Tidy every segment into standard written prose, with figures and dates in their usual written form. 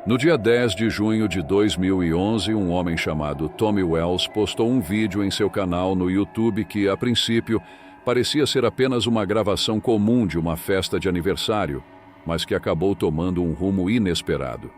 No dia 10 de junho de 2011, um homem chamado Tommy Wells postou um vídeo em seu canal no YouTube que, a princípio, parecia ser apenas uma gravação comum de uma festa de aniversário, mas que acabou tomando um rumo inesperado.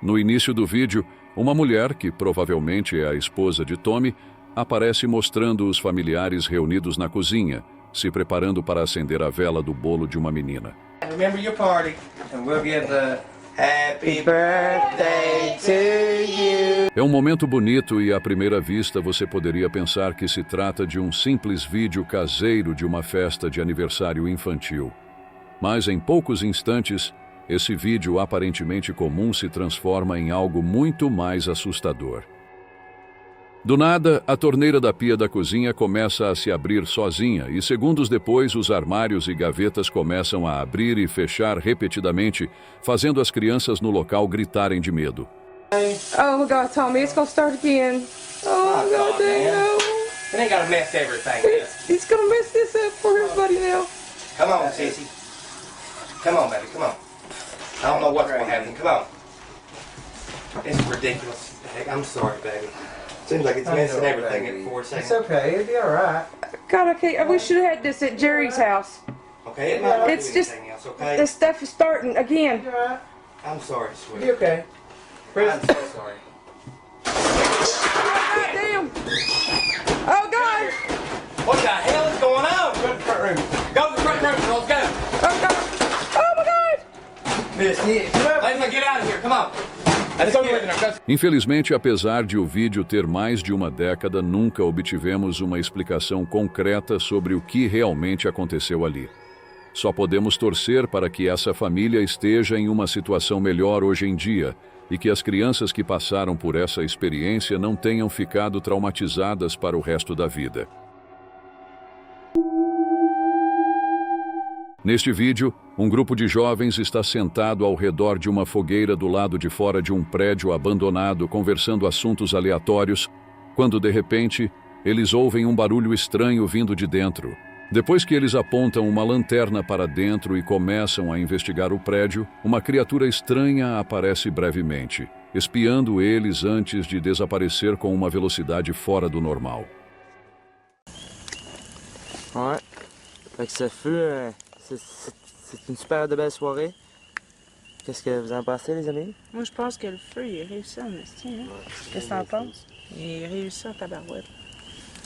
No início do vídeo, uma mulher, que provavelmente é a esposa de Tommy, aparece mostrando os familiares reunidos na cozinha, se preparando para acender a vela do bolo de uma menina. Remember your party, and we'll give the happy birthday to you. É um momento bonito e, à primeira vista, você poderia pensar que se trata de um simples vídeo caseiro de uma festa de aniversário infantil. Mas, em poucos instantes, esse vídeo aparentemente comum se transforma em algo muito mais assustador. Do nada, a torneira da pia da cozinha começa a se abrir sozinha e, segundos depois, os armários e gavetas começam a abrir e fechar repetidamente, fazendo as crianças no local gritarem de medo. Oh God, Tommy, it's gonna start again. Oh God, no. It ain't gotta mess everything up. He's gonna mess this up for everybody now. Come on, sissy. Come on, baby, come on. I don't know what's gonna happen. Come on. This is ridiculous. I'm sorry, baby. Seems like it's messing everything up for a second. It's okay, it'll be alright. God, I can't. We should have had this at Jerry's house. Okay, it might not It's do just anything else, okay? this stuff is starting again. You alright? I'm sorry, Be sweetie. okay. I'm so sorry. God damn! Oh God! What the hell is going on? Go to the front room. Go to the front room, girls, go. Oh God! Oh my God! Miss Nick, come on. Let's get out of here, come on. Let's go get it. Infelizmente, apesar de o vídeo ter mais de uma década, nunca obtivemos uma explicação concreta sobre o que realmente aconteceu ali. Só podemos torcer para que essa família esteja em uma situação melhor hoje em dia e que as crianças que passaram por essa experiência não tenham ficado traumatizadas para o resto da vida. Neste vídeo, um grupo de jovens está sentado ao redor de uma fogueira do lado de fora de um prédio abandonado, conversando assuntos aleatórios, quando, de repente, eles ouvem um barulho estranho vindo de dentro. Depois que eles apontam uma lanterna para dentro e começam a investigar o prédio, uma criatura estranha aparece brevemente, espiando eles antes de desaparecer com uma velocidade fora do normal. Ouais. Fait que ce fut, c'est une super de belle soirée. Qu'est-ce que vous en pensez, les amis? Moi, je pense que le feu, il a réussi en esti, hein? Qu'est-ce que t'en penses? Il a réussi en tabarouette.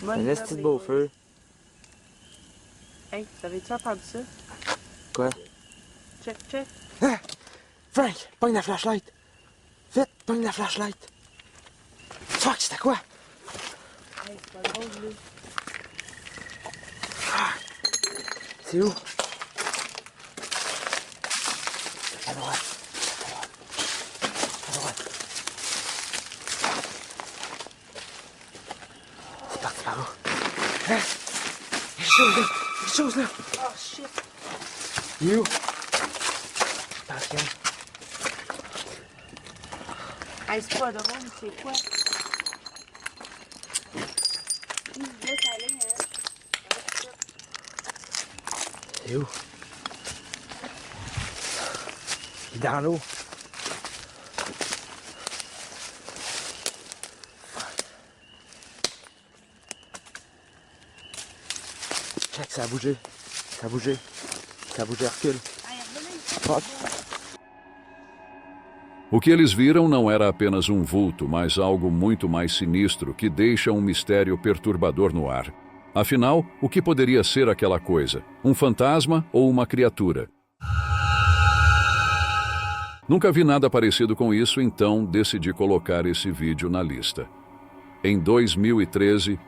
Un esti de beau feu. Hey, t'avais-tu entendu ça? Quoi? Check, check. Ah! Frank, pogne la flashlight! Vite, pogne la flashlight! Fuck, c'était quoi? Hey, c'est pas drôle, là. Ah! C'est où? À droite. À droite. C'est parti par où? Hein? Il y a quelque chose là! Quelque chose là! Oh, shit! Il est où? Attention. Hey, c'est pas drôle, c'est quoi? Laisse aller, hein? C'est où? Il est dans l'eau. Check, ça a bougé. Ça a bougé. Ça a bougé, recule. Fuck. O que eles viram não era apenas um vulto, mas algo muito mais sinistro que deixa um mistério perturbador no ar. Afinal, o que poderia ser aquela coisa? Um fantasma ou uma criatura? Nunca vi nada parecido com isso, então decidi colocar esse vídeo na lista. Em 2013,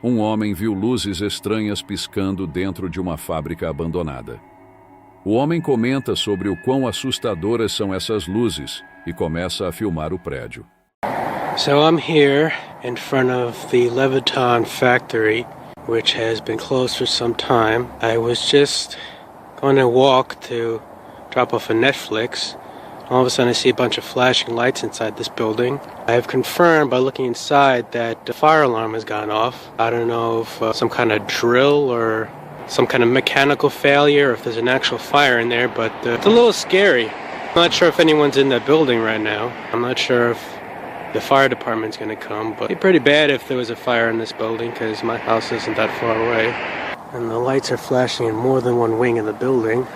um homem viu luzes estranhas piscando dentro de uma fábrica abandonada. O homem comenta sobre o quão assustadoras são essas luzes e começa a filmar o prédio. So I'm here in front of the Leviton factory, which has been closed for some time. I was just going to walk to drop off a Netflix. All of a sudden I see a bunch of flashing lights inside this building. I have confirmed by looking inside that the fire alarm has gone off. I don't know if some kind of drill or some kind of mechanical failure, or if there's an actual fire in there, but it's a little scary. not sure if anyone's in that building right now. I'm not sure if the fire department's gonna come, but it'd be pretty bad if there was a fire in this building because my house isn't that far away. And the lights are flashing in more than one wing of the building.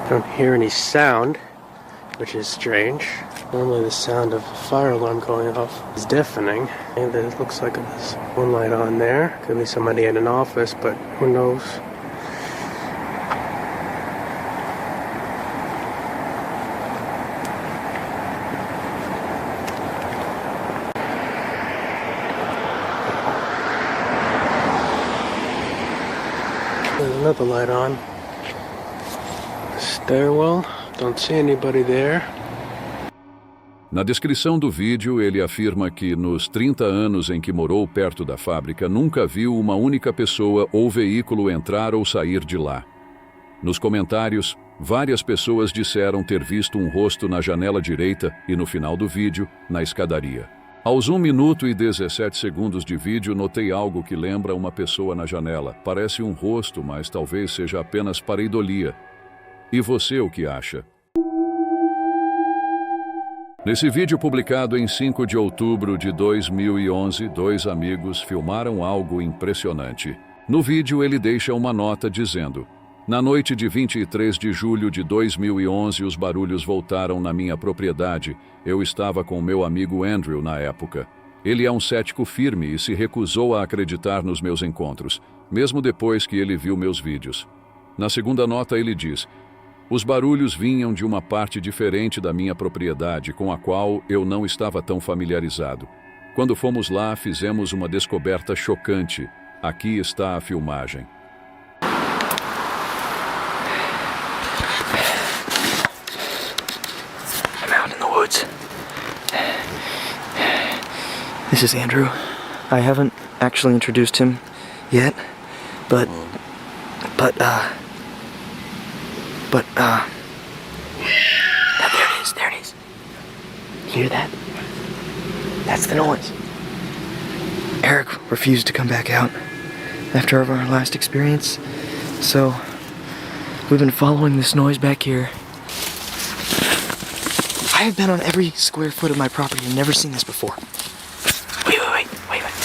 I don't hear any sound, which is strange. Normally the sound of a fire alarm going off is deafening. And it looks like there's one light on there. Could be somebody in an office, but who knows? There's another light on. Stairwell. Don't see anybody there. Na descrição do vídeo, ele afirma que nos 30 anos em que morou perto da fábrica, nunca viu uma única pessoa ou veículo entrar ou sair de lá. Nos comentários, várias pessoas disseram ter visto um rosto na janela direita e no final do vídeo, na escadaria. Aos 1 minuto e 17 segundos de vídeo, notei algo que lembra uma pessoa na janela. Parece um rosto, mas talvez seja apenas pareidolia. E você o que acha? Nesse vídeo publicado em 5 de outubro de 2011, 2 amigos filmaram algo impressionante. No vídeo ele deixa uma nota dizendo: "Na noite de 23 de julho de 2011 os barulhos voltaram na minha propriedade. Eu estava com meu amigo Andrew na época. Ele é um cético firme e se recusou a acreditar nos meus encontros, mesmo depois que ele viu meus vídeos." Na segunda nota ele diz: "Os barulhos vinham de uma parte diferente da minha propriedade, com a qual eu não estava tão familiarizado. Quando fomos lá, fizemos uma descoberta chocante. Aqui está a filmagem." I'm out in the woods. This is Andrew. I haven't actually introduced him yet, but there it is. You hear that? That's the noise. Eric refused to come back out after our last experience, so we've been following this noise back here. I have been on every square foot of my property and never seen this before. Wait.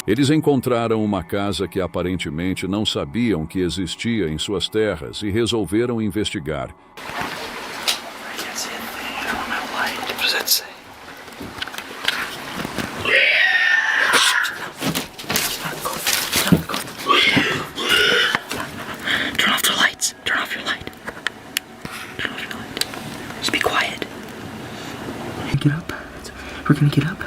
Eles encontraram uma casa que aparentemente não sabiam que existia em suas terras e resolveram investigar. What does that say? Turn off the lights. Turn off your light. Turn off your light. Just be quiet. Get up. We're gonna get up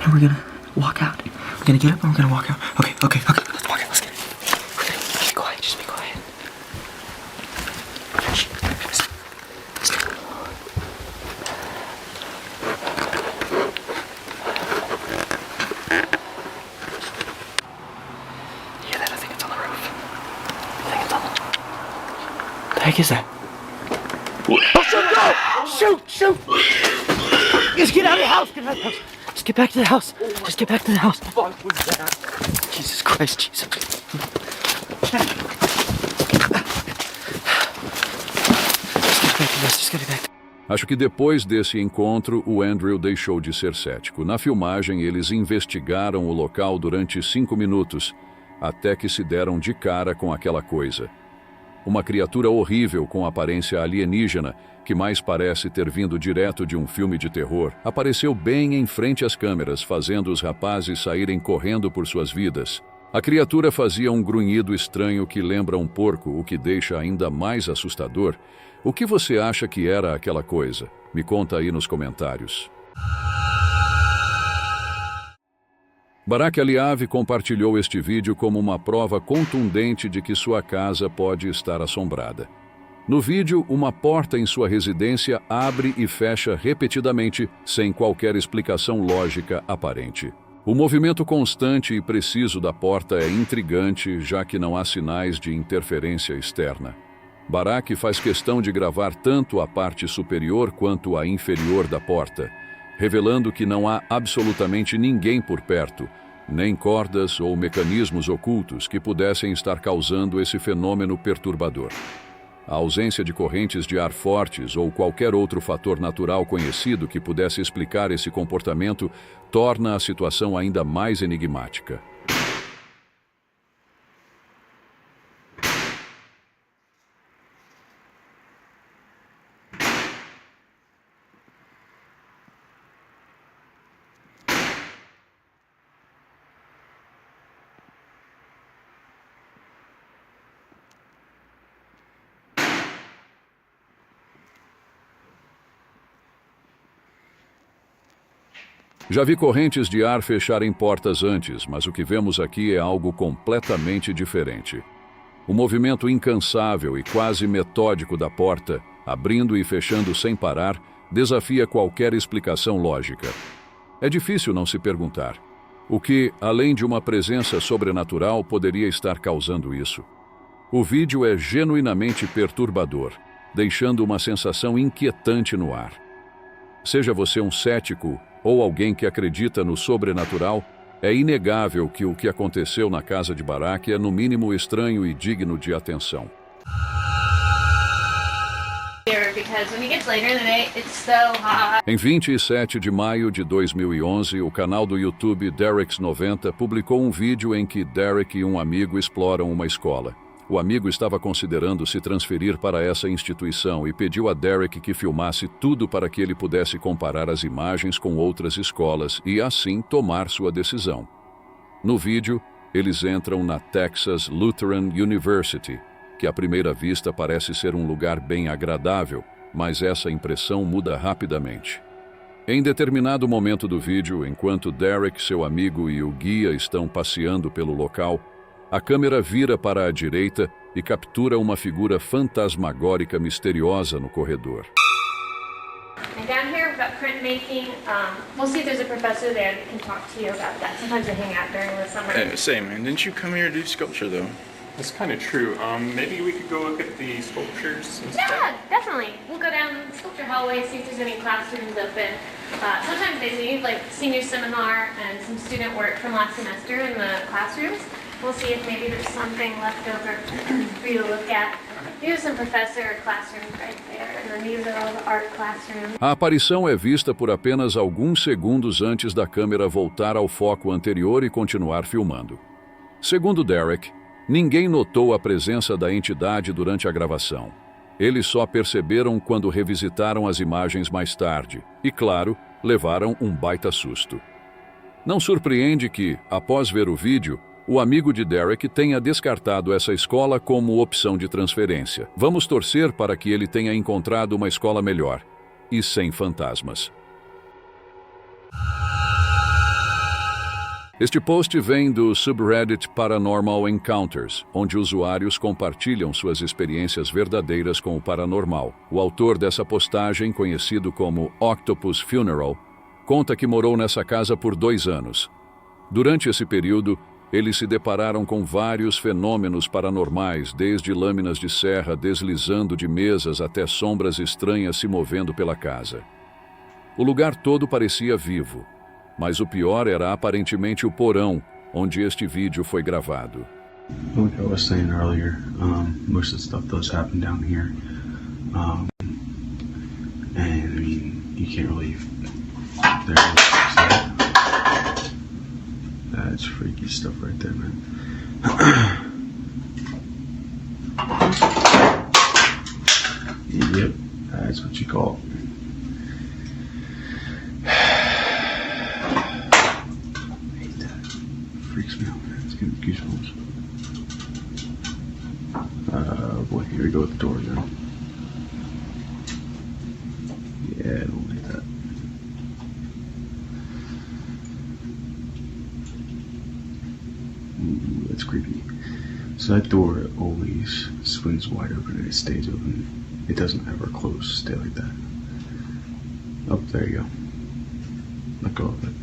and we're gonna walk out. We're gonna get up and we're gonna walk out. Okay. Let's walk out. Let's get it. Just be quiet. Just be quiet. You hear that? I think it's on the roof. What the heck is that? Oh, shoot! Just get out of the house! Just get back to the house! Just get back to the house! What the fuck was that? Jesus Christ, Jesus. Just get back. Acho que depois desse encontro, o Andrew deixou de ser cético. Na filmagem, eles investigaram o local durante 5 minutos, até que se deram de cara com aquela coisa. Uma criatura horrível com aparência alienígena, que mais parece ter vindo direto de um filme de terror, apareceu bem em frente às câmeras, fazendo os rapazes saírem correndo por suas vidas. A criatura fazia um grunhido estranho que lembra um porco, o que deixa ainda mais assustador. O que você acha que era aquela coisa? Me conta aí nos comentários. Barak Aliav compartilhou este vídeo como uma prova contundente de que sua casa pode estar assombrada. No vídeo, uma porta em sua residência abre e fecha repetidamente, sem qualquer explicação lógica aparente. O movimento constante e preciso da porta é intrigante, já que não há sinais de interferência externa. Barak faz questão de gravar tanto a parte superior quanto a inferior da porta, revelando que não há absolutamente ninguém por perto, nem cordas ou mecanismos ocultos que pudessem estar causando esse fenômeno perturbador. A ausência de correntes de ar fortes ou qualquer outro fator natural conhecido que pudesse explicar esse comportamento torna a situação ainda mais enigmática. Já vi correntes de ar fecharem portas antes, mas o que vemos aqui é algo completamente diferente. O movimento incansável e quase metódico da porta, abrindo e fechando sem parar, desafia qualquer explicação lógica. É difícil não se perguntar: o que, além de uma presença sobrenatural, poderia estar causando isso? O vídeo é genuinamente perturbador, deixando uma sensação inquietante no ar. Seja você um cético ou alguém que acredita no sobrenatural, é inegável que o que aconteceu na casa de Barak é no mínimo estranho e digno de atenção. Em 27 de maio de 2011, o canal do YouTube Derek's90 publicou um vídeo em que Derek e um amigo exploram uma escola. O amigo estava considerando se transferir para essa instituição e pediu a Derek que filmasse tudo para que ele pudesse comparar as imagens com outras escolas e, assim, tomar sua decisão. No vídeo, eles entram na Texas Lutheran University, que à primeira vista parece ser um lugar bem agradável, mas essa impressão muda rapidamente. Em determinado momento do vídeo, enquanto Derek, seu amigo e o guia estão passeando pelo local, a câmera vira para a direita e captura uma figura fantasmagórica misteriosa no corredor. And down here we've got printmaking. We'll see if there's a professor there that can talk to you about that. Sometimes they hang out during the summer. Same, and didn't you come here to do sculpture though? That's kind of true. Maybe we could go look at the sculptures instead? Yeah, definitely. We'll go down the sculpture hallway, see if there's any classrooms open. Sometimes they need like senior seminar and some student work from last semester in the classrooms. We'll see if maybe there's something left over for you to look at. Here's some professor classrooms right there, and then these are all the art classrooms. A aparição é vista por apenas alguns segundos antes da câmera voltar ao foco anterior e continuar filmando. Segundo Derek, ninguém notou a presença da entidade durante a gravação. Eles só perceberam quando revisitaram as imagens mais tarde e, claro, levaram um baita susto. Não surpreende que, após ver o vídeo, o amigo de Derek tenha descartado essa escola como opção de transferência. Vamos torcer para que ele tenha encontrado uma escola melhor e sem fantasmas. Este post vem do subreddit Paranormal Encounters, onde usuários compartilham suas experiências verdadeiras com o paranormal. O autor dessa postagem, conhecido como Octopus Funeral, conta que morou nessa casa por 2 anos. Durante esse período, eles se depararam com vários fenômenos paranormais, desde lâminas de serra deslizando de mesas até sombras estranhas se movendo pela casa. O lugar todo parecia vivo, mas o pior era aparentemente o porão onde este vídeo foi gravado. Like I was saying earlier, most of the stuff does happen down here, and I mean, you can't really. That's freaky stuff right there, man. Yep, that's what you call it. I hate that. Freaks me out, man. It's giving me goosebumps. Boy, here we go with the door again. Yeah, I don't like that. Ooh, that's creepy. So that door always swings wide open and it stays open. It doesn't ever close, stay like that. Oh, there you go. Let go of it.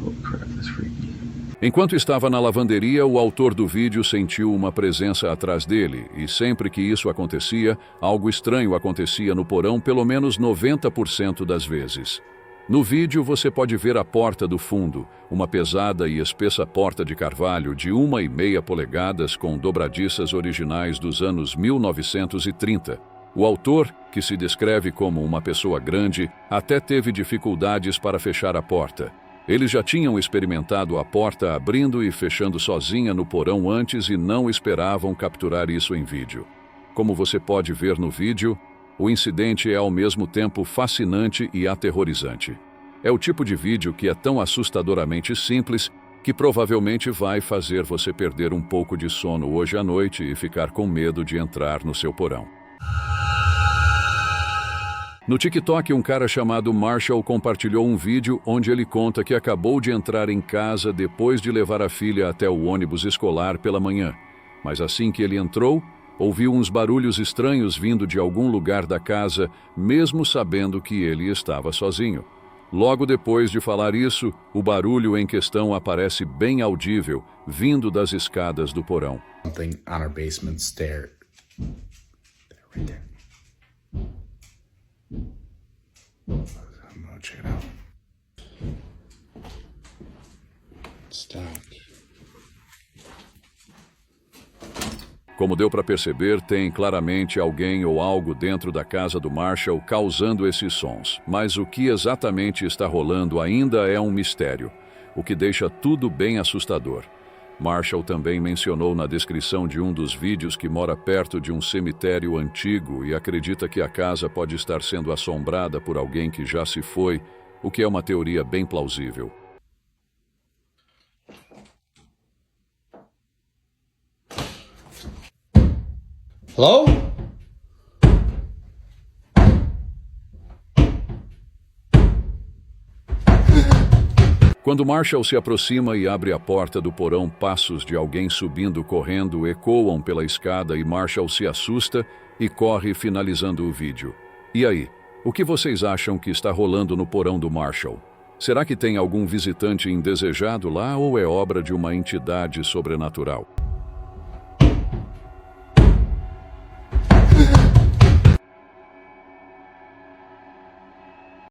Holy crap, that's freaky. Enquanto estava na lavanderia, o autor do vídeo sentiu uma presença atrás dele, e sempre que isso acontecia, algo estranho acontecia no porão pelo menos 90% das vezes. No vídeo você pode ver a porta do fundo, uma pesada e espessa porta de carvalho de 1,5 polegadas com dobradiças originais dos anos 1930. O autor, que se descreve como uma pessoa grande, até teve dificuldades para fechar a porta. Eles já tinham experimentado a porta abrindo e fechando sozinha no porão antes e não esperavam capturar isso em vídeo. Como você pode ver no vídeo, o incidente é ao mesmo tempo fascinante e aterrorizante. É o tipo de vídeo que é tão assustadoramente simples que provavelmente vai fazer você perder um pouco de sono hoje à noite e ficar com medo de entrar no seu porão. No TikTok, um cara chamado Marshall compartilhou um vídeo onde ele conta que acabou de entrar em casa depois de levar a filha até o ônibus escolar pela manhã. Mas assim que ele entrou, ouviu uns barulhos estranhos vindo de algum lugar da casa, mesmo sabendo que ele estava sozinho. Logo depois de falar isso, o barulho em questão aparece bem audível, vindo das escadas do porão. Something on our basement stair. Right there. I'm gonna check it out. Stop. Como deu para perceber, tem claramente alguém ou algo dentro da casa do Marshall causando esses sons. Mas o que exatamente está rolando ainda é um mistério, o que deixa tudo bem assustador. Marshall também mencionou na descrição de um dos vídeos que mora perto de um cemitério antigo e acredita que a casa pode estar sendo assombrada por alguém que já se foi, o que é uma teoria bem plausível. Hello? Quando Marshall se aproxima e abre a porta do porão, passos de alguém subindo correndo ecoam pela escada e Marshall se assusta e corre, finalizando o vídeo. E aí, o que vocês acham que está rolando no porão do Marshall? Será que tem algum visitante indesejado lá ou é obra de uma entidade sobrenatural?